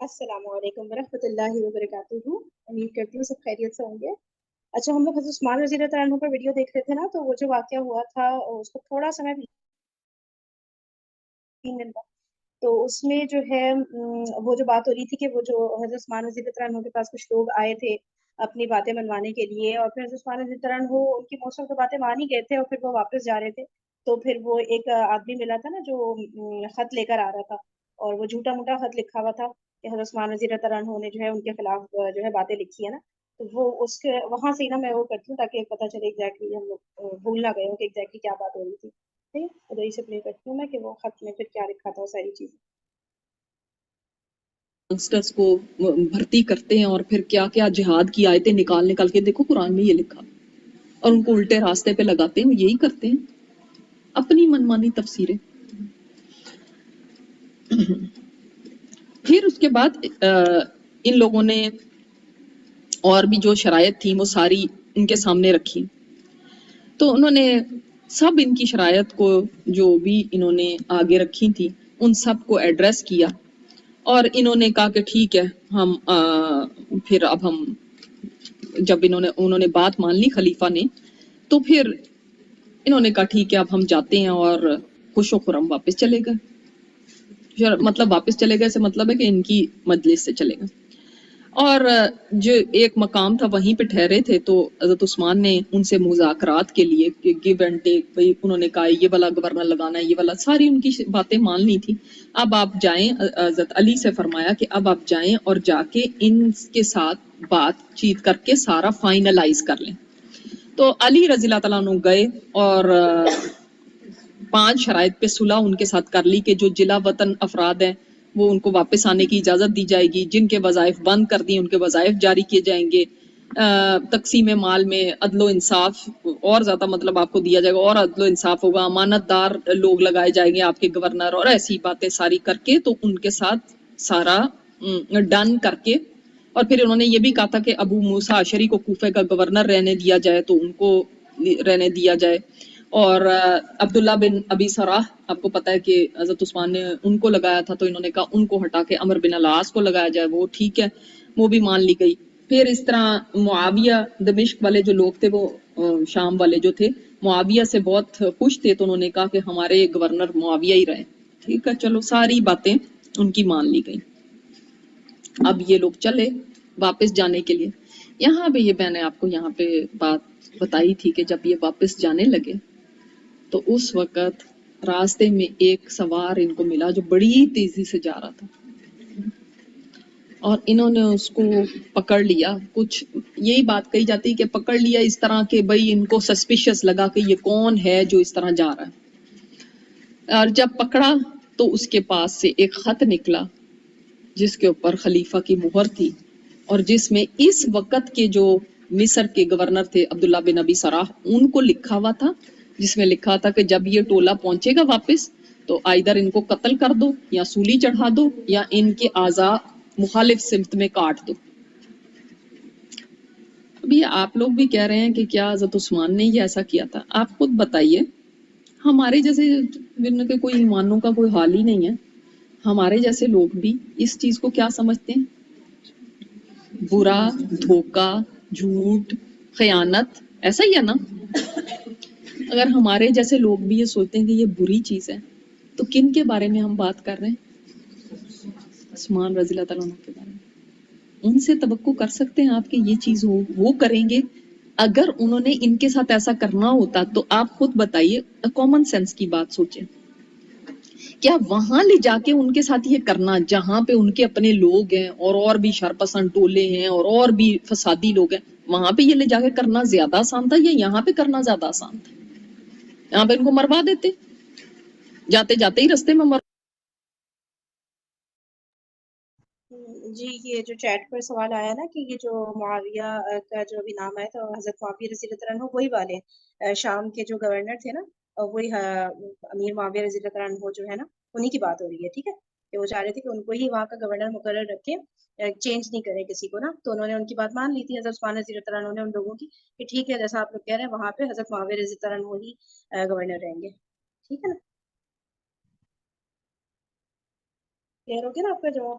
السلام علیکم ورحمۃ اللہ وبرکاتہ. امید کرتی ہوں سب خیریت سے ہوں گے. اچھا، ہم لوگ حضرت عثمان رضی اللہ تعالیٰ عنہ پر ویڈیو دیکھ رہے تھے نا، تو وہ جو واقعہ ہوا تھا اس کو تھوڑا سا میں 3 دن کا، تو اس میں جو ہے وہ جو بات ہو رہی تھی کہ وہ جو حضرت عثمان رضی اللہ تعالیٰ عنہ کے پاس کچھ لوگ آئے تھے اپنی باتیں منوانے کے لیے، اور پھر حضرت عثمان رضی اللہ عنہ ان کی موسم کی باتیں مان ہی گئے تھے، اور پھر وہ واپس جا رہے تھے. تو پھر وہ ایک آدمی ملا تھا نا جو خط لے کر آ رہا تھا، اور وہ جھوٹا موٹا خط لکھا ہوا تھا کہ حضرت عثمان رضی اللہ تعالیٰ عنہ نے جو ہے ان کے خلاف جو ہے باتیں لکھی ہے نا. تو وہ اس کے وہاں سے ہی نا میں وہ کرتی ہوں تاکہ پتہ چلے ایگزیکٹلی ہم لوگ بھول نہ گئے ہوں کہ ایگزیکٹلی کیا بات ہو رہی تھی. ٹھیک ہے، ادھر ہی سے پلے کرتی ہوں میں کہ وہ خط میں پھر کیا لکھا تھا وہ ساری چیزیں. یونگسٹرز کو بھرتی کرتے ہیں اور پھر کیا کیا جہاد کی آیتیں نکال نکال کے دیکھو قرآن میں یہ لکھا اور ان کو الٹے راستے پہ لگاتے ہیں. وہ یہی کرتے ہیں، اپنی منمانی تفسیریں. پھر اس کے بعد ان لوگوں نے اور بھی جو شرائط تھی وہ ساری ان کے سامنے رکھی. تو انہوں نے سب ان کی شرائط کو جو بھی انہوں نے آگے رکھی تھی ان سب کو ایڈریس کیا، اور انہوں نے کہا کہ ٹھیک ہے ہم پھر اب ہم جب انہوں نے بات مان لی خلیفہ نے، تو پھر انہوں نے کہا ٹھیک ہے اب ہم جاتے ہیں، اور خوش و خرم واپس چلے گئے. مطلب واپس چلے گئے سے مطلب ہے کہ ان کی مجلس سے چلے گئے. اور جو ایک مقام تھا وہیں پہ ٹھہرے تھے، تو حضرت عثمان نے ان سے مذاکرات کے لیے گیو اینڈ ٹیک، بھائی انہوں نے کہا یہ والا گورنر لگانا ہے، یہ والا، ساری ان کی باتیں مان لی تھی. اب آپ جائیں، حضرت علی سے فرمایا کہ اب آپ جائیں اور جا کے ان کے ساتھ بات چیت کر کے سارا فائنلائز کر لیں. تو علی رضی اللہ تعالیٰ عنہ گئے اور 5 شرائط پہ صلح ان کے ساتھ کر لی کہ جو جلا وطن افراد ہیں وہ ان کو واپس آنے کی اجازت دی جائے گی، جن کے وظائف بند کر دی ان کے وظائف جاری کیے جائیں گے، تقسیم مال میں عدل و انصاف اور زیادہ مطلب آپ کو دیا جائے گا، اور عدل و انصاف ہوگا، امانت دار لوگ لگائے جائیں گے آپ کے گورنر، اور ایسی باتیں ساری کر کے تو ان کے ساتھ سارا ڈن کر کے. اور پھر انہوں نے یہ بھی کہا تھا کہ ابو موسیٰ اشعری کو کوفے کا گورنر رہنے دیا جائے تو ان کو رہنے دیا جائے، اور عبداللہ بن ابی سراح آپ کو پتا ہے کہ حضرت عثمان نے ان کو لگایا تھا، تو انہوں نے کہا ان کو ہٹا کے عمر بن العاص کو لگایا جائے، وہ ٹھیک ہے، وہ بھی مان لی گئی. پھر اس طرح معاویہ دمشق والے جو لوگ تھے، وہ شام والے جو تھے معاویہ سے بہت خوش تھے، تو انہوں نے کہا کہ ہمارے گورنر معاویہ ہی رہے. ٹھیک ہے، چلو ساری باتیں ان کی مان لی گئی. اب یہ لوگ چلے واپس جانے کے لیے. یہاں پہ یہ میں نے آپ کو یہاں پہ بات بتائی تھی کہ جب یہ واپس جانے لگے تو اس وقت راستے میں ایک سوار ان کو ملا جو بڑی تیزی سے جا رہا تھا، اور انہوں نے اس کو پکڑ لیا. کچھ یہی بات کہی جاتی کہ پکڑ لیا اس طرح کہ بھئی ان کو سسپیشس لگا کہ یہ کون ہے جو اس طرح جا رہا ہے. اور جب پکڑا تو اس کے پاس سے ایک خط نکلا جس کے اوپر خلیفہ کی مہر تھی، اور جس میں اس وقت کے جو مصر کے گورنر تھے عبداللہ بن ابی سراح ان کو لکھا ہوا تھا، جس میں لکھا تھا کہ جب یہ ٹولہ پہنچے گا واپس تو آئدر ان کو قتل کر دو یا سولی چڑھا دو یا ان کے اعضاء مخالف سمت میں کاٹ دو. ابھی آپ لوگ بھی کہہ رہے ہیں کہ کیا حضرت عثمان نے یہ ایسا کیا تھا؟ آپ خود بتائیے. ہمارے جیسے جن کے کوئی ایمانوں کا کوئی حال ہی نہیں ہے، ہمارے جیسے لوگ بھی اس چیز کو کیا سمجھتے ہیں؟ برا، دھوکہ، جھوٹ، خیانت، ایسا ہی ہے نا؟ اگر ہمارے جیسے لوگ بھی یہ سوچتے ہیں کہ یہ بری چیز ہے تو کن کے بارے میں ہم بات کر رہے ہیں؟ عثمان رضی اللہ تعالیٰ عنہ کے بارے میں. ان سے توقع کر سکتے ہیں آپ کہ یہ چیز ہو وہ کریں گے؟ اگر انہوں نے ان کے ساتھ ایسا کرنا ہوتا تو آپ خود بتائیے، کامن سینس کی بات سوچیں، کیا وہاں لے جا کے ان کے ساتھ یہ کرنا جہاں پہ ان کے اپنے لوگ ہیں اور بھی شرپسند ٹولے ہیں اور بھی فسادی لوگ ہیں، وہاں پہ یہ لے جا کے کرنا زیادہ آسان تھا یا یہاں پہ کرنا زیادہ آسان تھا؟ یہاں پہ ان کو مروا دیتے، جاتے جاتے ہی رستے میں جی، یہ جو چیٹ پر سوال آیا نا کہ یہ جو معاویہ کا جو ابھی نام آیا تو حضرت معاویہ رضی اللہ تعالیٰ عنہ وہی والے شام کے جو گورنر تھے نا، وہی امیر معاویہ رضی اللہ تعالیٰ عنہ جو ہے نا، انہی کی بات ہو رہی ہے. ٹھیک ہے، کہ وہ چاہ رہے تھے کہ ان کو ہی وہاں کا گورنر مقرر رکھے، چینج نہیں کرے کسی کو نا. تو انہوں نے ان کی بات مان لی تھی حضرت عثمان رضی اللہ تعالیٰ عنہ نے ان لوگوں کی کہ ٹھیک ہے جیسا آپ لوگ کہہ رہے ہیں وہاں پہ حضرت معاویہ رضی اللہ تعالیٰ عنہ ہی گورنر رہیں گے. ٹھیک ہے نا، کلیئر ہو گیا نا آپ کا جواب؟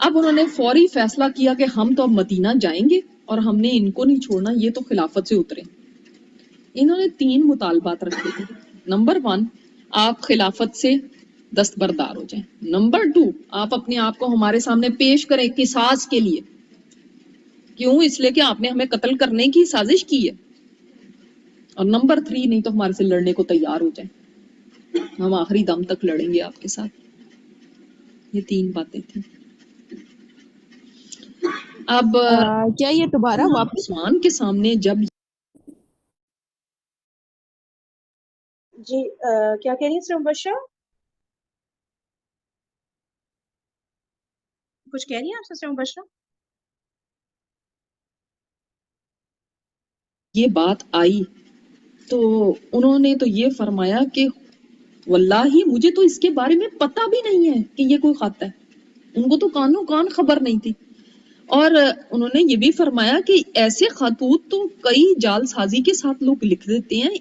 اب انہوں نے فوری فیصلہ کیا کہ ہم تو اب مدینہ جائیں گے اور ہم نے ان کو نہیں چھوڑنا، یہ تو خلافت سے اترے۔ انہوں نے 3 مطالبات رکھے تھے۔ نمبر 1، آپ خلافت سے دستبردار ہو جائیں۔ نمبر 2، آپ اپنے آپ کو ہمارے سامنے پیش کریں قصاص کے لیے۔ کیوں؟ اس لیے کہ آپ نے ہمیں قتل کرنے کی سازش کی ہے۔ اور نمبر 3، نہیں تو ہمارے سے لڑنے کو تیار ہو جائیں، ہم آخری دم تک لڑیں گے آپ کے ساتھ۔ یہ 3 باتیں تھیں۔ اب کیا یہ دوبارہ واپس عثمان کے سامنے جب جی کیا کہہ رہی ہیں سر مبشرہ؟ کچھ کہہ رہی ہیں آپ سسٹر مبشرہ؟ یہ بات آئی تو انہوں نے تو یہ فرمایا کہ واللہ مجھے تو اس کے بارے میں پتہ بھی نہیں ہے کہ یہ کوئی خط ہے۔ ان کو تو کانوں کان خبر نہیں تھی۔ اور انہوں نے یہ بھی فرمایا کہ ایسے خطوط تو کئی جال سازی کے ساتھ لوگ لکھ دیتے ہیں،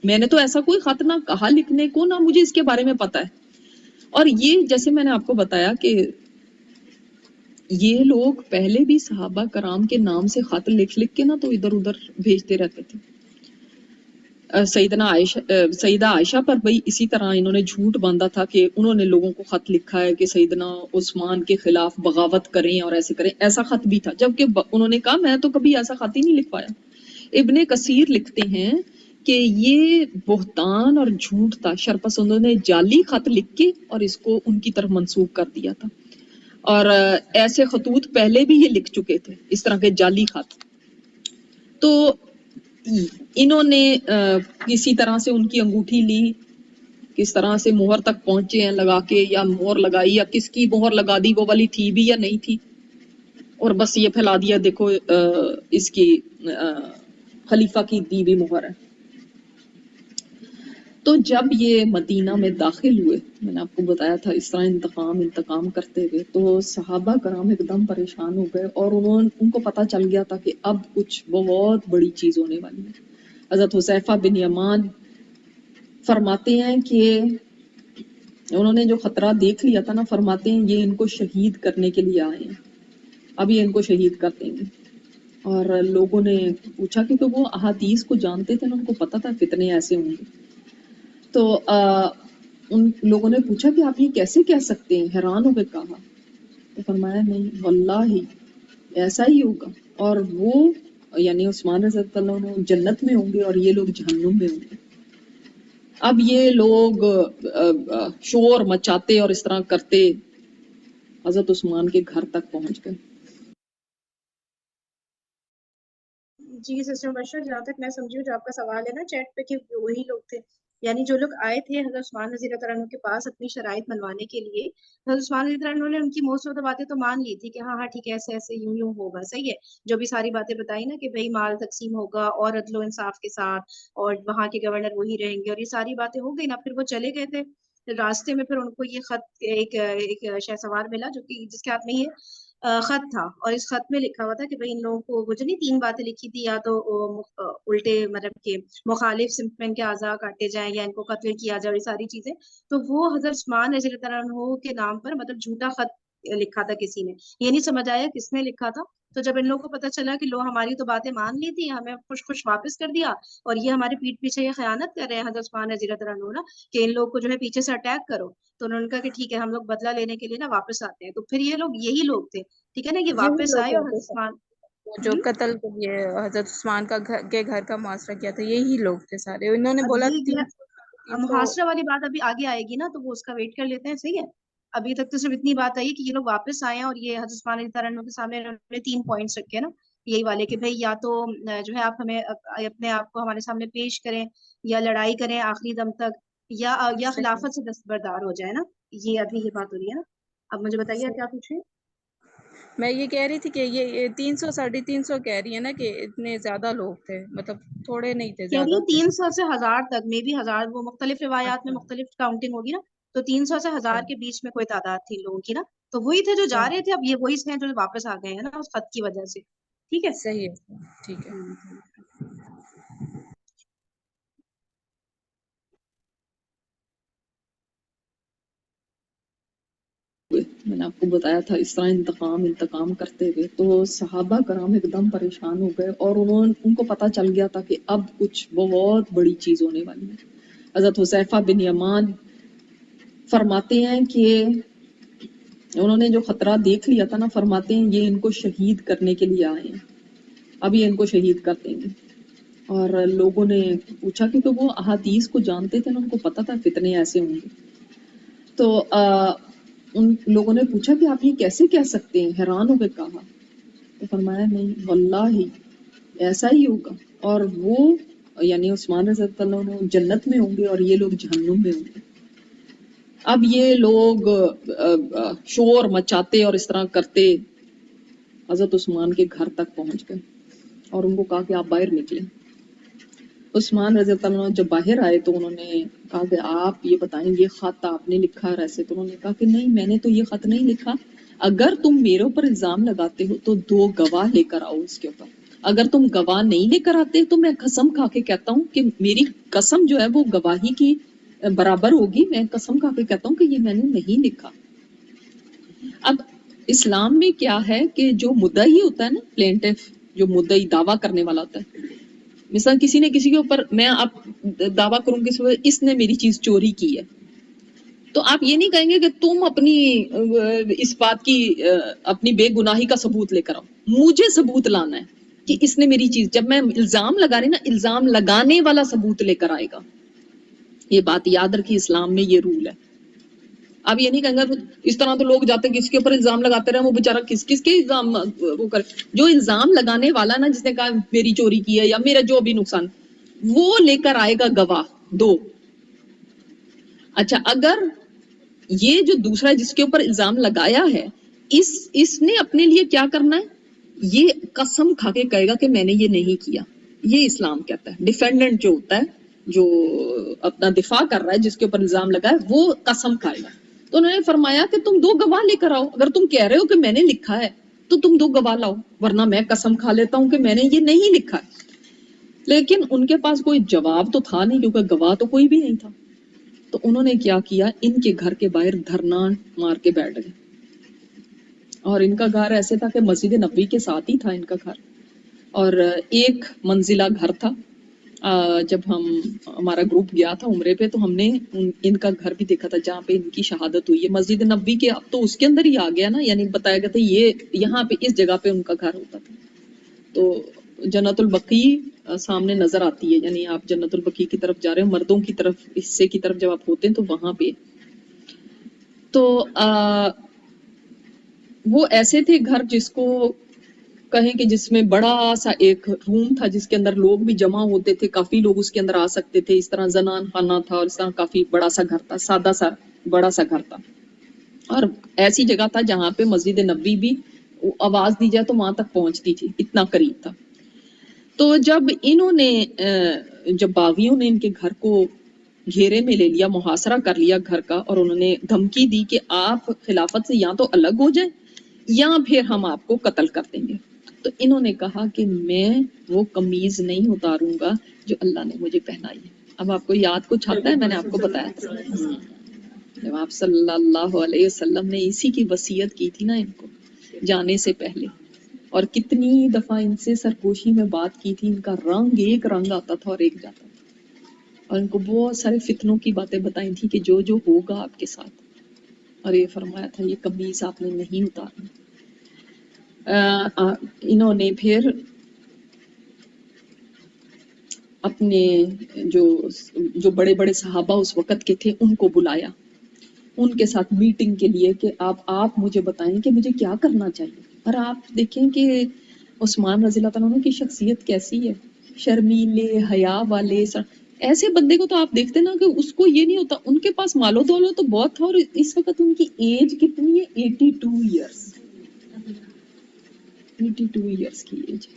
میں نے تو ایسا کوئی خط نہ کہا لکھنے کو، نہ مجھے اس کے بارے میں پتہ ہے۔ اور یہ جیسے میں نے آپ کو بتایا کہ یہ لوگ پہلے بھی صحابہ کرام کے نام سے خط لکھ لکھ کے نا تو ادھر ادھر بھیجتے رہتے تھے۔ سیدہ عائشہ پر بھی اسی طرح انہوں نے جھوٹ باندھا تھا کہ انہوں نے لوگوں کو خط لکھا ہے کہ سیدنا عثمان کے خلاف بغاوت کریں اور ایسے کریں، ایسا خط بھی تھا، جبکہ انہوں نے کہا میں تو کبھی ایسا خط ہی نہیں لکھ پایا۔ ابن کثیر لکھتے ہیں کہ یہ بہتان اور جھوٹ تھا، شرپسندوں نے جعلی خط لکھ کے اور اس کو ان کی طرف منسوب کر دیا تھا، اور ایسے خطوط پہلے بھی یہ لکھ چکے تھے، اس طرح کے جعلی خط۔ تو انہوں نے کسی طرح سے ان کی انگوٹھی لی، کس طرح سے مہر تک پہنچے ہیں لگا کے، یا مہر لگائی، یا کس کی مہر لگا دی، وہ والی تھی بھی یا نہیں تھی، اور بس یہ پھیلا دیا دیکھو اس کی خلیفہ کی دی بھی مہر ہے۔ تو جب یہ مدینہ میں داخل ہوئے، میں نے آپ کو بتایا تھا اس طرح انتقام کرتے ہوئے، تو صحابہ کرام ایک دم پریشان ہو گئے، اور ان کو پتہ چل گیا تھا کہ اب کچھ بہت بڑی چیز ہونے والی ہے۔ حضرت حذیفہ بن یمان فرماتے ہیں کہ انہوں نے جو خطرہ دیکھ لیا تھا نا، فرماتے ہیں یہ ان کو شہید کرنے کے لیے آئے ہیں، اب یہ ان کو شہید کر دیں گے۔ اور لوگوں نے پوچھا، کیونکہ وہ احادیث کو جانتے تھے نا، ان کو پتہ تھا فتنے ایسے ہوں گے، تو ان لوگوں نے پوچھا کہ آپ یہ کیسے کہہ سکتے ہیں؟ حیران ہو کے کہا، تو فرمایا نہیں واللہ ایسا ہی ہوگا، اور وہ یعنی عثمان رضی اللہ عنہ جنت میں ہوں گے اور یہ لوگ جہنم میں ہوں گے۔ اب یہ لوگ شور مچاتے اور اس طرح کرتے حضرت عثمان کے گھر تک پہنچ گئے۔ جی سسٹر مبشرہ، جہاں تک میں سمجھی ہوں جو آپ کا سوال ہے نا چیٹ پہ، کہ وہی لوگ تھے، یعنی جو لوگ آئے تھے حضرت عثمان رضی اللہ عنہ کے پاس اپنی شرائط منوانے کے لیے، حضرت عثمان رضی اللہ عنہ نے ان کی موسٹ آف باتیں تو مان لی تھی کہ ہاں ہاں ٹھیک ہے، ایسے ایسے یوں یوں ہوگا، صحیح ہے، جو بھی ساری باتیں بتائی نا کہ بھائی مال تقسیم ہوگا اور عدل و انصاف کے ساتھ، اور وہاں کے گورنر وہی رہیں گے، اور یہ ساری باتیں ہو گئی نا۔ پھر وہ چلے گئے تھے راستے میں، پھر ان کو یہ خط ایک شہ سوار ملا، جو کہ جس کے ہاتھ میں یہ خط تھا، اور اس خط میں لکھا ہوا تھا کہ بھائی ان لوگوں کو وہ جو نہیں 3 باتیں لکھی تھی، یا تو الٹے مطلب کہ مخالف سمت میں ان کے اعضاء کاٹے جائیں، یا ان کو قتل کیا جائے، اور یہ ساری چیزیں، تو وہ حضرت عثمان رضی اللہ عنہ کے نام پر مطلب جھوٹا خط لکھا تھا کسی نے۔ یہ نہیں سمجھ آیا کس نے لکھا تھا، تو جب ان لوگوں کو پتہ چلا کہ لوگ ہماری تو باتیں مان لی تھی، ہمیں خوش خوش واپس کر دیا، اور یہ ہمارے پیٹھ پیچھے یہ خیانت کر رہے ہیں حضرت عثمان رضی اللہ عنہ نا، کہ ان لوگوں کو جو ہے پیچھے سے اٹیک کرو، تو انہوں نے کہا کہ ٹھیک ہے ہم لوگ بدلہ لینے کے لیے نا واپس آتے ہیں۔ تو پھر یہ لوگ یہی لوگ تھے، ٹھیک ہے نا، یہ یہی واپس لوگ آئے، اور ہوتے حضرت تھے عثمان جو قتل یہ حضرت عثمان کے گھر کا محاصرہ کیا تھا، یہی لوگ تھے سارے۔ انہوں نے اب بولا یہ جو 300 محاصرہ والی بات ابھی آگے آئے گی نا، تو وہ اس کا ویٹ کر لیتے ہیں، صحیح ہے۔ ابھی تک تو صرف اتنی بات آئی کہ یہ لوگ واپس آئے ہیں، اور یہ حضرت عثمان رضی اللہ عنہ کے سامنے انہوں نے 3 پوائنٹس رکھے نا، یہی والے کہ بھائی یا تو جو ہے آپ ہمیں اپنے آپ کو ہمارے سامنے پیش کریں، یا لڑائی کریں آخری دم تک، یا صحیح خلافت سے دستبردار ہو جائے نا۔ یہ ابھی یہ بات ہو رہی ہے نا۔ اب مجھے بتائیے آپ صحیح۔ کیا پوچھیں۔ میں یہ کہہ رہی تھی کہ یہ 300 350 کہہ رہی ہے نا کہ اتنے زیادہ لوگ تھے، مطلب تھوڑے نہیں تھے، کہہ رہی زیادہ ہیں تھے۔ 300 سے 1000 تک، میں بھی 1000، وہ مختلف روایات میں اچھا مختلف کاؤنٹنگ ہوگی نا، تو 300 سے 1000 صحیح کے بیچ میں کوئی تعداد تھی لوگوں کی نا، تو وہی تھے جو جا صحیح رہے تھے، اب یہ وہی ہیں جو واپس آ گئے ہیں نا اس خط کی وجہ سے، ٹھیک ہے۔ صحیح ہے، ٹھیک ہے۔ میں نے آپ کو بتایا تھا اس طرح انتقام کرتے ہوئے، تو صحابہ کرام ایک دم پریشان ہو گئے، اور ان کو پتہ چل گیا تھا کہ اب کچھ بہت بڑی چیز ہونے والی ہے۔ حضرت حذیفہ بن یمان فرماتے ہیں کہ انہوں نے جو خطرہ دیکھ لیا تھا نا، فرماتے ہیں یہ ان کو شہید کرنے کے لیے آئے ہیں، اب یہ ان کو شہید کر دیں گے۔ اور لوگوں نے پوچھا، کیونکہ وہ احادیث کو جانتے تھے نا، ان کو پتہ تھا فتنے ایسے ہوں گے، تو ان لوگوں نے پوچھا کہ آپ یہ کیسے کہہ سکتے ہیں؟ حیران ہو کے کہا، تو فرمایا نہیں واللہ ایسا ہی ہوگا، اور وہ یعنی عثمان رضی اللہ عنہ جنت میں ہوں گے اور یہ لوگ جہنم میں ہوں گے۔ اب یہ لوگ شور مچاتے اور اس طرح کرتے حضرت عثمان کے گھر تک پہنچ گئے، اور ان کو کہا کہ آپ باہر نکلیں۔ عثمان رضی اللہ عنہ جب باہر آئے تو انہوں نے کہا کہ آپ یہ بتائیں یہ خط آپ نے لکھا ہے ایسے؟ تو انہوں نے کہا کہ نہیں، میں نے تو یہ خط نہیں لکھا، اگر تم میرے اوپر الزام لگاتے ہو تو 2 گواہ لے کر آؤ اس کے اوپر، اگر تم گواہ نہیں لے کر آتے تو میں قسم کھا کے کہتا ہوں کہ میری قسم جو ہے وہ گواہی کی برابر ہوگی، میں قسم کھا کے کہتا ہوں کہ یہ میں نے نہیں لکھا۔ اب اسلام میں کیا ہے کہ جو مدعی ہوتا ہے نا، پلینٹف، جو مدعی دعویٰ کرنے والا ہوتا ہے، مثلا کسی نے کسی کے اوپر، میں آپ دعویٰ کروں کہ اس نے میری چیز چوری کی ہے، تو آپ یہ نہیں کہیں گے کہ تم اپنی اس بات کی اپنی بے گناہی کا ثبوت لے کر آؤ، مجھے ثبوت لانا ہے کہ اس نے میری چیز، جب میں الزام لگا رہی نا، الزام لگانے والا ثبوت لے کر آئے گا۔ یہ بات یاد رکھیے، اسلام میں یہ رول ہے۔ اب یہ نہیں کہیں گے اس طرح تو لوگ جاتے ہیں کس کے اوپر الزام لگاتے رہے، وہ بیچارہ کس کے الزام وہ کرے، جو الزام لگانے والا نا، جس نے کہا میری چوری کی ہے یا میرا جو بھی نقصان، وہ لے کر آئے گا گواہ 2۔ اچھا، اگر یہ جو دوسرا جس کے اوپر الزام لگایا ہے، اس نے اپنے لیے کیا کرنا ہے؟ یہ قسم کھا کے کہے گا کہ میں نے یہ نہیں کیا۔ یہ اسلام کہتا ہے ڈیفینڈنٹ جو ہوتا ہے، جو اپنا دفاع کر رہا ہے، جس کے اوپر الزام لگا ہے، وہ قسم کھائے گا۔ تو انہوں نے فرمایا کہ تم 2 گواہ لے کر آؤ، اگر تم کہہ رہے ہو کہ میں نے لکھا ہے تو تم 2 گواہ لاؤ، ورنہ میں قسم کھا لیتا ہوں کہ میں نے یہ نہیں لکھا ہے۔ لیکن ان کے پاس کوئی جواب تو تھا نہیں، کیونکہ گواہ تو کوئی بھی نہیں تھا۔ تو انہوں نے کیا کیا، ان کے گھر کے باہر دھرنا مار کے بیٹھ گئے، اور ان کا گھر ایسے تھا کہ مسجد نبوی کے ساتھ ہی تھا ان کا گھر، اور 1 منزلہ گھر تھا۔ جب ہمارا گروپ گیا تھا عمرے پہ تو ہم نے ان کا گھر بھی دیکھا تھا جہاں پہ ان کی شہادت ہوئی ہے، مسجد نبوی کے، اب تو اس کے اندر ہی آ گیا نا، یعنی بتایا گیا تھا یہ یہاں پہ اس جگہ پہ ان کا گھر ہوتا تھا۔ تو جنت البقیع سامنے نظر آتی ہے، یعنی آپ جنت البقیع کی طرف جا رہے ہیں، مردوں کی طرف حصے کی طرف جب آپ ہوتے ہیں تو وہاں پہ، تو وہ ایسے تھے گھر جس کو کہیں کہ جس میں بڑا سا ایک روم تھا، جس کے اندر لوگ بھی جمع ہوتے تھے، کافی لوگ اس کے اندر آ سکتے تھے، اس طرح زنان خانہ تھا، اور اس طرح کافی بڑا سا گھر تھا، سادہ سا بڑا سا گھر تھا، اور ایسی جگہ تھا جہاں پہ مسجد نبوی بھی آواز دی جائے تو وہاں تک پہنچتی تھی، اتنا قریب تھا۔ تو جب انہوں نے جب باغیوں نے ان کے گھر کو گھیرے میں لے لیا، محاصرہ کر لیا گھر کا، اور انہوں نے دھمکی دی کہ آپ خلافت سے یا تو الگ ہو جائیں یا پھر ہم آپ کو قتل کر دیں گے، تو انہوں نے کہا کہ میں وہ قمیض نہیں اتاروں گا جو اللہ نے مجھے پہنائی ہے۔ اب آپ کو یاد کچھ آتا ہے؟ میں نے آپ کو بتایا تھا جب آپ صلی اللہ علیہ وسلم نے اسی کی وصیت کی تھی نا ان کو جانے سے پہلے، اور کتنی دفعہ ان سے سرگوشی میں بات کی تھی، ان کا رنگ ایک رنگ آتا تھا اور ایک جاتا تھا، اور ان کو بہت سارے فتنوں کی باتیں بتائی تھی کہ جو ہوگا آپ کے ساتھ، اور یہ فرمایا تھا یہ قمیض آپ نے نہیں اتارنا۔ انہوں نے پھر اپنے جو بڑے بڑے صحابہ اس وقت کے تھے ان کو بلایا، ان کے ساتھ میٹنگ کے لیے کہ آپ مجھے بتائیں کہ مجھے کیا کرنا چاہیے۔ اور آپ دیکھیں کہ عثمان رضی اللہ عنہ کی شخصیت کیسی ہے، شرمیلے، حیا والے، ایسے بندے کو تو آپ دیکھتے نا کہ اس کو یہ نہیں ہوتا، ان کے پاس مال و دولت تو بہت تھا، اور اس وقت ان کی ایج کتنی ہے؟ 82 ایئرس، 82 ایئرس کی ایج ہے۔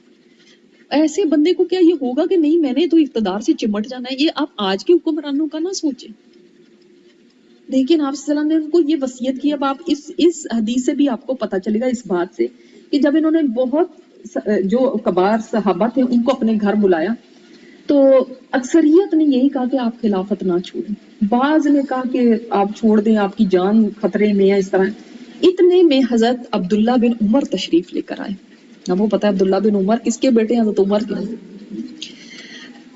ایسے بندے کو کیا یہ ہوگا کہ نہیں میں نے تو اقتدار سے چمٹ جانا ہے؟ یہ آپ آج کے حکمرانوں کا نہ سوچیں، لیکن آپ صلی اللہ علیہ وسلم نے ان کو یہ وصیت کی۔ اب آپ اس حدیث سے بھی آپ کو پتہ چلے گا اس بات سے کہ جب انہوں نے بہت جو کبار صحابہ تھے ان کو اپنے گھر بلایا تو اکثریت نے یہی کہا کہ آپ خلافت نہ چھوڑیں، بعض نے کہا کہ آپ چھوڑ دیں، آپ کی جان خطرے میں ہے، اس طرح، اتنے میں حضرت عبداللہ بن عمر تشریف لے کر آئے. اب وہ پتہ ہے عبداللہ بن عمر کس کے بیٹے ہیں؟ حضرت عمر کے.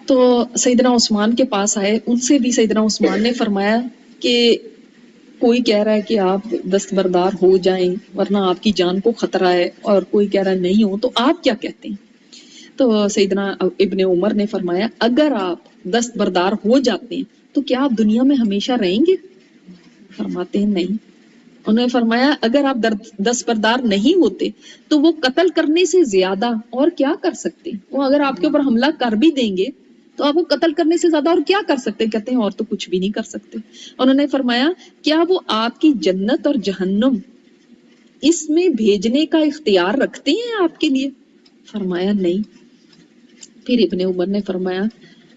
تو سیدنا عثمان کے پاس آئے. ان سے بھی سیدنا عثمان نے فرمایا کہ کوئی کہہ رہا ہے کہ آپ دستبردار ہو جائیں ورنہ آپ کی جان کو خطرہ ہے، اور کوئی کہہ رہا ہے نہیں ہو، تو آپ کیا کہتے ہیں؟ تو سیدنا ابن عمر نے فرمایا اگر آپ دستبردار ہو جاتے ہیں تو کیا آپ دنیا میں ہمیشہ رہیں گے؟ فرماتے ہیں نہیں. انہوں نے فرمایا اگر آپ دستبردار نہیں ہوتے تو وہ قتل کرنے سے زیادہ اور کیا کر سکتے؟ وہ اگر آپ کے اوپر حملہ کر بھی دیں گے تو آپ وہ قتل کرنے سے زیادہ اور کیا کر سکتے؟ کہتے ہیں اور تو کچھ بھی نہیں کر سکتے. انہوں نے فرمایا کیا وہ آپ کی جنت اور جہنم اس میں بھیجنے کا اختیار رکھتے ہیں آپ کے لیے؟ فرمایا نہیں. پھر ابن عمر نے فرمایا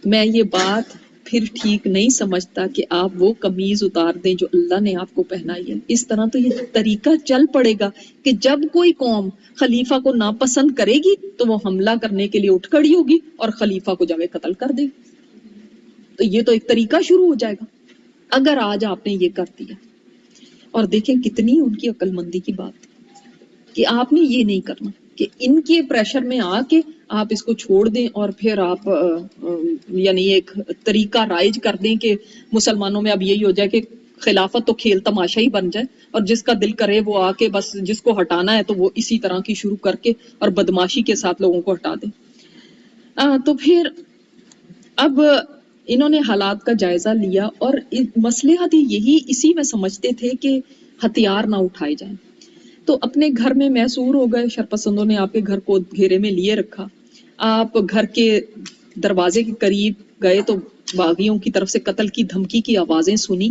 میں یہ بات پھر ٹھیک نہیں سمجھتا کہ آپ وہ قمیض اتار دیں جو اللہ نے آپ کو پہنائی ہے. اس طرح تو یہ طریقہ چل پڑے گا کہ جب کوئی قوم خلیفہ کو ناپسند کرے گی تو وہ حملہ کرنے کے لیے اٹھ کھڑی ہوگی اور خلیفہ کو جا کے قتل کر دے گی. تو یہ تو ایک طریقہ شروع ہو جائے گا اگر آج آپ نے یہ کر دیا. اور دیکھیں کتنی ان کی عقل مندی کی بات کہ آپ نے یہ نہیں کرنا کہ ان کے پریشر میں آ کے آپ اس کو چھوڑ دیں اور پھر آپ یعنی ایک طریقہ رائج کر دیں کہ مسلمانوں میں اب یہی ہو جائے کہ خلافت تو کھیل تماشا ہی بن جائے اور جس کا دل کرے وہ آ کے بس جس کو ہٹانا ہے تو وہ اسی طرح کی شروع کر کے اور بدماشی کے ساتھ لوگوں کو ہٹا دیں. تو پھر اب انہوں نے حالات کا جائزہ لیا اور مصلحت یہی اسی میں سمجھتے تھے کہ ہتھیار نہ اٹھائے جائیں. تو اپنے گھر میں محصور ہو گئے. شرپسندوں نے آپ کے گھر کو گھیرے میں لیے رکھا. آپ گھر کے دروازے کے قریب گئے تو باغیوں کی طرف سے قتل کی دھمکی کی آوازیں سنی.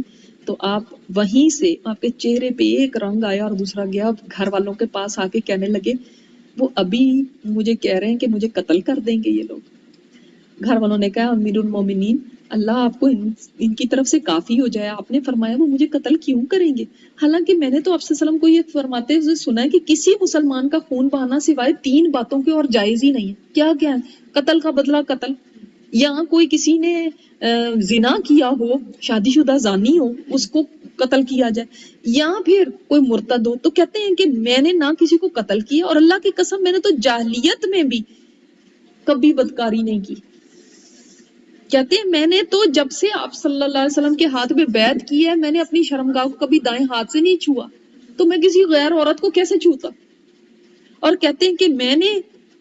تو آپ وہیں سے آپ کے چہرے پہ ایک رنگ آیا اور دوسرا گیا. گھر والوں کے پاس آ کے کہنے لگے وہ ابھی مجھے کہہ رہے ہیں کہ مجھے قتل کر دیں گے یہ لوگ. گھر والوں نے کہا امیر المومنین اللہ آپ کو ان کی طرف سے کافی ہو جائے. آپ نے فرمایا وہ مجھے قتل کیوں کریں گے؟ حالانکہ میں نے تو آپ صلی اللہ علیہ وسلم کو یہ فرماتے ہوئے سنا ہے کہ کسی مسلمان کا خون بہانا سوائے 3 باتوں کے اور جائز ہی نہیں ہے. کیا کیا ہے؟ قتل کا بدلہ قتل، یا کوئی کسی نے زنا کیا ہو، شادی شدہ زانی ہو، اس کو قتل کیا جائے، یا پھر کوئی مرتد ہو. تو کہتے ہیں کہ میں نے نہ کسی کو قتل کیا اور اللہ کی قسم میں نے تو جاہلیت میں بھی کبھی بدکاری نہیں کی. کہتے ہیں میں نے تو جب سے آپ صلی اللہ علیہ وسلم کے ہاتھ میں بیعت کی ہے میں نے اپنی شرمگاہ کو کبھی دائیں ہاتھ سے نہیں چھوا، تو میں کسی غیر عورت کو کیسے چھوتا؟ اور کہتے ہیں کہ میں نے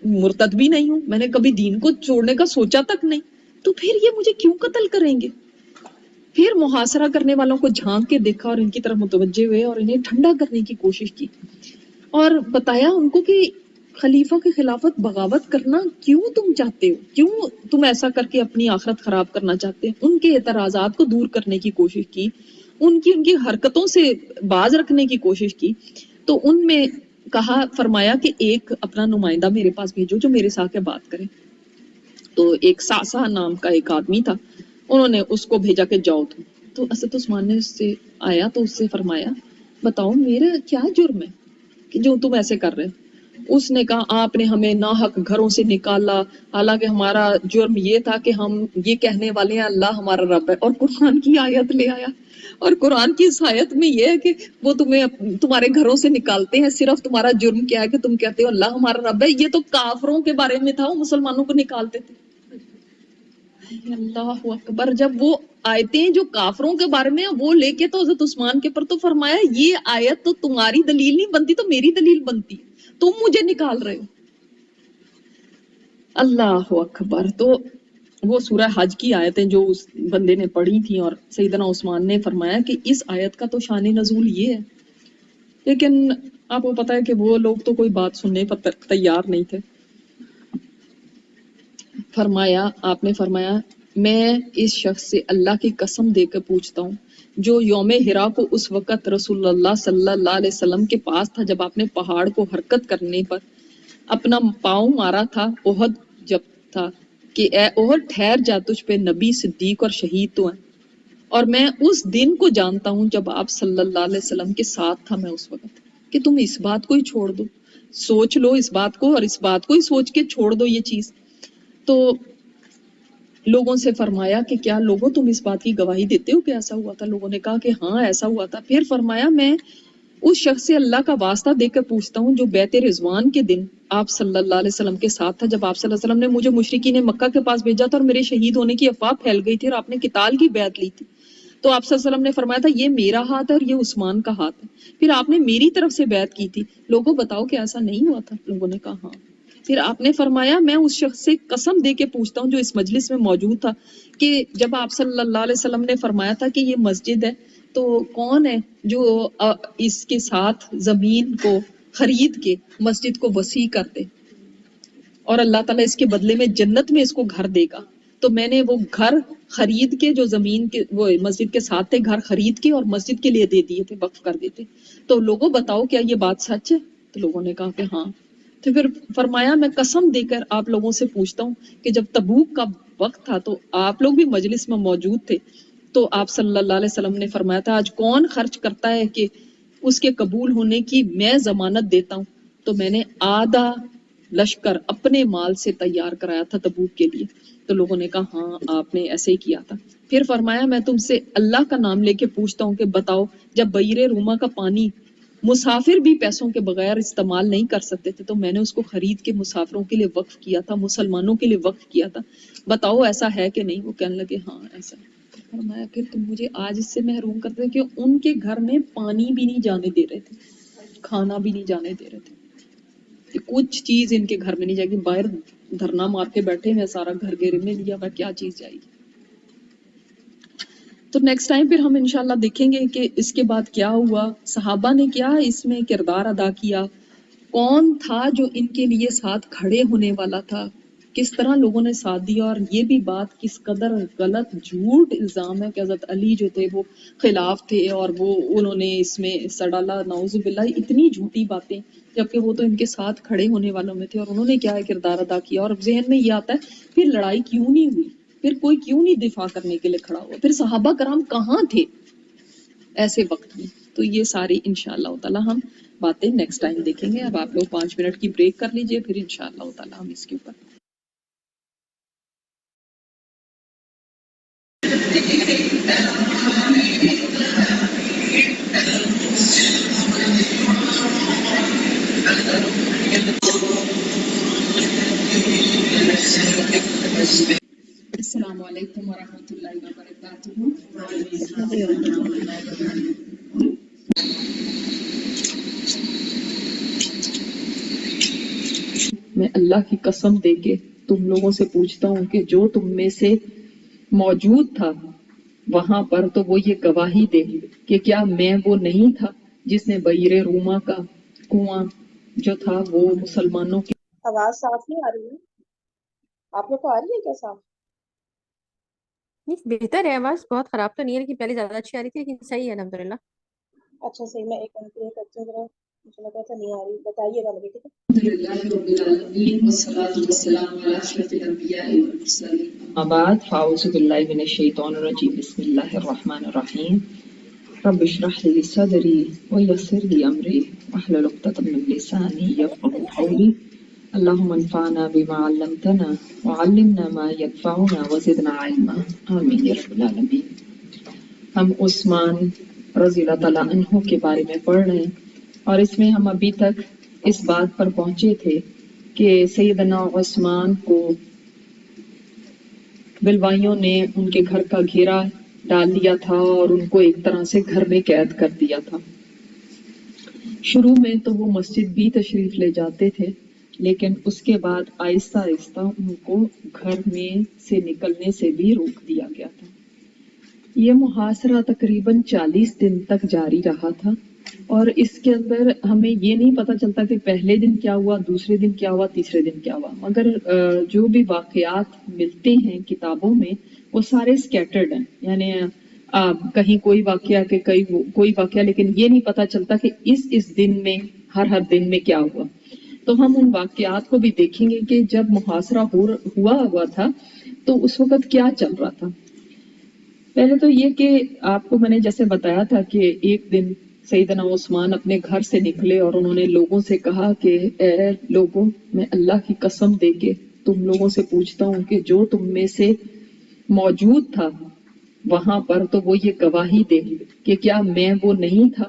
مرتد بھی نہیں ہوں، میں نے کبھی دین کو چھوڑنے کا سوچا تک نہیں، تو پھر یہ مجھے کیوں قتل کریں گے؟ پھر محاصرہ کرنے والوں کو جھانک کے دیکھا اور ان کی طرف متوجہ ہوئے اور انہیں ٹھنڈا کرنے کی کوشش کی اور بتایا ان کو کہ خلیفہ کی خلافت بغاوت کرنا کیوں تم چاہتے ہو، کیوں تم ایسا کر کے اپنی آخرت خراب کرنا چاہتے ہیں. ان کے اعتراضات کو دور کرنے کی کوشش کی، ان کی حرکتوں سے باز رکھنے کی کوشش کی. تو ان میں کہا فرمایا کہ ایک اپنا نمائندہ میرے پاس بھیجو جو میرے ساتھ بات کرے. تو ایک ساسا نام کا ایک آدمی تھا، انہوں نے اس کو بھیجا کہ جاؤ تم. تو حضرت عثمان نے اس سے آیا تو اس سے فرمایا بتاؤ میرا کیا جرم ہے کہ جو تم ایسے کر رہے؟ اس نے کہا آپ نے ہمیں ناحق گھروں سے نکالا، حالانکہ ہمارا جرم یہ تھا کہ ہم یہ کہنے والے ہیں اللہ ہمارا رب ہے، اور قرآن کی آیت لے آیا. اور قرآن کی اس آیت میں یہ ہے کہ وہ تمہیں تمہارے گھروں سے نکالتے ہیں، صرف تمہارا جرم کیا ہے کہ تم کہتے ہو اللہ ہمارا رب ہے. یہ تو کافروں کے بارے میں تھا، وہ مسلمانوں کو نکالتے تھے. اللہ اکبر. جب وہ آیتیں جو کافروں کے بارے میں وہ لے کے تو حضرت عثمان کے پر تو فرمایا یہ آیت تو تمہاری دلیل نہیں بنتی تو میری دلیل بنتی، تم مجھے نکال رہے ہو. اللہ اکبر. تو وہ سورہ حج کی آیتیں جو اس بندے نے پڑھی تھیں اور سیدنا عثمان نے فرمایا کہ اس آیت کا تو شان نزول یہ ہے. لیکن آپ کو پتا ہے کہ وہ لوگ تو کوئی بات سننے پر تیار نہیں تھے. فرمایا آپ نے فرمایا میں اس شخص سے اللہ کی قسم دے کر پوچھتا ہوں جو یوم ہرا کو اس وقت رسول اللہ صلی اللہ علیہ وسلم کے پاس تھا جب آپ نے پہاڑ کو حرکت کرنے پر اپنا پاؤں مارا تھا، احد جب تھا کہ اے احد ٹھہر جا، تجھ پہ نبی صدیق اور شہید تو ہیں. اور میں اس دن کو جانتا ہوں جب آپ صلی اللہ علیہ وسلم کے ساتھ تھا میں اس وقت، کہ تم اس بات کو ہی چھوڑ دو، سوچ لو اس بات کو اور اس بات کو ہی سوچ کے چھوڑ دو یہ چیز. تو لوگوں سے فرمایا کہ کیا لوگوں تم اس بات کی گواہی دیتے ہو کہ ایسا ہوا تھا؟ لوگوں نے کہا کہ ہاں ایسا ہوا تھا. پھر فرمایا میں اس شخص سے اللہ کا واسطہ دے کر پوچھتا ہوں جو بیت رضوان کے دن آپ صلی اللہ علیہ وسلم کے ساتھ تھا، جب آپ صلی اللہ علیہ وسلم نے مجھے مشرکین مکہ کے پاس بھیجا تھا اور میرے شہید ہونے کی افواہ پھیل گئی تھی اور آپ نے قتال کی بیعت لی تھی، تو آپ صلی اللہ علیہ وسلم نے فرمایا تھا یہ میرا ہاتھ ہے اور یہ عثمان کا ہاتھ ہے، پھر آپ نے میری طرف سے بیعت کی تھی، لوگوں بتاؤ کہ ایسا نہیں ہوا تھا؟ لوگوں نے کہا ہاں۔ پھر آپ نے فرمایا میں اس شخص سے قسم دے کے پوچھتا ہوں جو اس مجلس میں موجود تھا کہ جب آپ صلی اللہ علیہ وسلم نے فرمایا تھا کہ یہ مسجد ہے تو کون ہے جو اس کے ساتھ زمین کو خرید کے مسجد کو وسیع کر دے اور اللہ تعالیٰ اس کے بدلے میں جنت میں اس کو گھر دے گا؟ تو میں نے وہ گھر خرید کے جو زمین کے وہ مسجد کے ساتھ تھے گھر خرید کے اور مسجد کے لیے دے دیے تھے، وقف کر دیتے۔ تو لوگوں بتاؤ کیا یہ بات سچ ہے؟ تو لوگوں نے کہا کہ ہاں۔ تو پھر فرمایا میں قسم دے کر آپ لوگوں سے پوچھتا ہوں کہ جب تبوک کا وقت تھا تو آپ لوگ بھی مجلس میں موجود تھے، تو آپ صلی اللہ علیہ وسلم نے فرمایا تھا آج کون خرچ کرتا ہے کہ اس کے قبول ہونے کی میں ضمانت دیتا ہوں؟ تو میں نے آدھا لشکر اپنے مال سے تیار کرایا تھا تبوک کے لیے۔ تو لوگوں نے کہا ہاں آپ نے ایسے ہی کیا تھا۔ پھر فرمایا میں تم سے اللہ کا نام لے کے پوچھتا ہوں کہ بتاؤ جب بئر روما کا پانی مسافر بھی پیسوں کے بغیر استعمال نہیں کر سکتے تھے تو میں نے اس کو خرید کے مسافروں کے لیے وقف کیا تھا، مسلمانوں کے لیے وقف کیا تھا، بتاؤ ایسا ہے کہ نہیں؟ وہ کہنے لگے ہاں ایسا ہے۔ فرمایا پھر تم مجھے آج اس سے محروم کرتے کہ ان کے گھر میں پانی بھی نہیں جانے دے رہے تھے، کھانا بھی نہیں جانے دے رہے تھے، کہ کچھ چیز ان کے گھر میں نہیں جائے گی، باہر دھرنا مار کے بیٹھے ہیں، سارا گھر گھیرے میں لیا ہوا، کیا چیز جائے گی؟ تو نیکسٹ ٹائم پھر ہم انشاءاللہ دیکھیں گے کہ اس کے بعد کیا ہوا، صحابہ نے کیا اس میں کردار ادا کیا، کون تھا جو ان کے لیے ساتھ کھڑے ہونے والا تھا، کس طرح لوگوں نے ساتھ دیا، اور یہ بھی بات کس قدر غلط جھوٹ الزام ہے کہ حضرت علی جو تھے وہ خلاف تھے اور وہ انہوں نے اس میں حصہ ڈالا، نعوذ باللہ، اتنی جھوٹی باتیں، جبکہ وہ تو ان کے ساتھ کھڑے ہونے والوں میں تھے اور انہوں نے کیا کردار ادا کیا۔ اور ذہن میں یہ آتا ہے پھر لڑائی کیوں نہیں ہوئی، پھر کوئی کیوں نہیں دفاع کرنے کے لیے کھڑا ہوا، پھر صحابہ کرام کہاں تھے ایسے وقت میں؟ تو یہ ساری انشاءاللہ تعالی ہم باتیں نیکسٹ ٹائم دیکھیں گے۔ اب آپ لوگ 5 منٹ کی بریک کر لیجئے، پھر انشاءاللہ تعالی ہم اس کے اوپر السلام علیکم ورحمۃ اللہ وبرکاتہ۔ میں اللہ کی قسم دے کے تم لوگوں سے پوچھتا ہوں کہ جو تم میں سے موجود تھا وہاں پر تو وہ یہ گواہی دے کہ کیا میں وہ نہیں تھا جس نے بئر روما کا کنواں جو تھا وہ مسلمانوں کی۔ آواز صاف نہیں آ رہی ہے؟ آپ لوگ کو آ رہی ہے کیا صاف؟ نہیں بہتر ہے، آواز بہت خراب تو نہیں ہے لیکن پہلے زیادہ اچھی آ رہی تھی، لیکن صحیح ہے الحمدللہ۔ اچھا صحیح، میں ایک منٹ کے لیے کرتی ہوں ذرا، مجھے لگا تھا نہیں آ رہی، بتائیے گا مجھے، ٹھیک ہے؟ الحمدللہ رب العالمین والصلاة والسلام علی اشرف الانبیاء والمرسلین، اما بعد فاعوذ باللہ من الشیطان الرجیم، بسم اللہ الرحمن الرحیم، رب اشرح لي صدري ويسر لي امري واحلل عقدة من لساني يفقهوا قولي اللهم انفعنا بما علمتنا وعلمنا ما ينفعنا وزدنا علما آمین یا رب العالمین۔ ہم عثمان رضی اللہ تعالیٰ عنہ کے بارے میں پڑھ رہے ہیں اور اس میں ہم ابھی تک اس بات پر پہنچے تھے کہ سیدنا عثمان کو بلوائیوں نے ان کے گھر کا گھیرا ڈال دیا تھا اور ان کو ایک طرح سے گھر میں قید کر دیا تھا۔ شروع میں تو وہ مسجد بھی تشریف لے جاتے تھے، لیکن اس کے بعد آہستہ آہستہ ان کو گھر میں سے نکلنے سے بھی روک دیا گیا تھا۔ یہ محاصرہ تقریباً 40 دن تک جاری رہا تھا اور اس کے اندر ہمیں یہ نہیں پتہ چلتا کہ پہلے دن کیا ہوا، دوسرے دن کیا ہوا، تیسرے دن کیا ہوا، مگر جو بھی واقعات ملتے ہیں کتابوں میں وہ سارے سکیٹرڈ ہیں، یعنی کہیں کوئی واقعہ کہ کوئی واقعہ، لیکن یہ نہیں پتہ چلتا کہ اس دن میں ہر دن میں کیا ہوا۔ تو ہم ان واقعات کو بھی دیکھیں گے کہ جب محاصرہ ہوا تھا تو اس وقت کیا چل رہا تھا۔ پہلے تو یہ کہ آپ کو میں نے جیسے بتایا تھا کہ ایک دن سیدنا عثمان اپنے گھر سے نکلے اور انہوں نے لوگوں سے کہا کہ اے لوگوں، میں اللہ کی قسم دے کے تم لوگوں سے پوچھتا ہوں کہ جو تم میں سے موجود تھا وہاں پر تو وہ یہ گواہی دے کہ کیا میں وہ نہیں تھا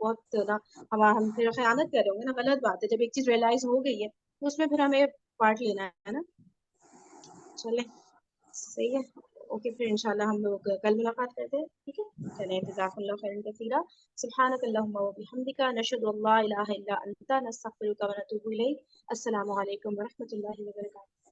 بہت نا ہم پھر خیانت کر رہے ہوں گے نا، غلط بات ہے. جب ایک چیز ریئلائز ہو گئی ہے تو اس میں پھر ہمیں پارٹ لینا ہے نا. چلیں صحیح ہے. اوکے پھر انشاءاللہ ہم لوگ کل ملاقات کرتے ہیں. ٹھیک ہے چلیں، جزاک اللہ خیرا کثیرا. سبحانک اللہم و بحمدک، نشہد ان لا الہ الا انت، نستغفرک و نتوب الیک. السلام علیکم ورحمۃ اللہ وبرکاتہ.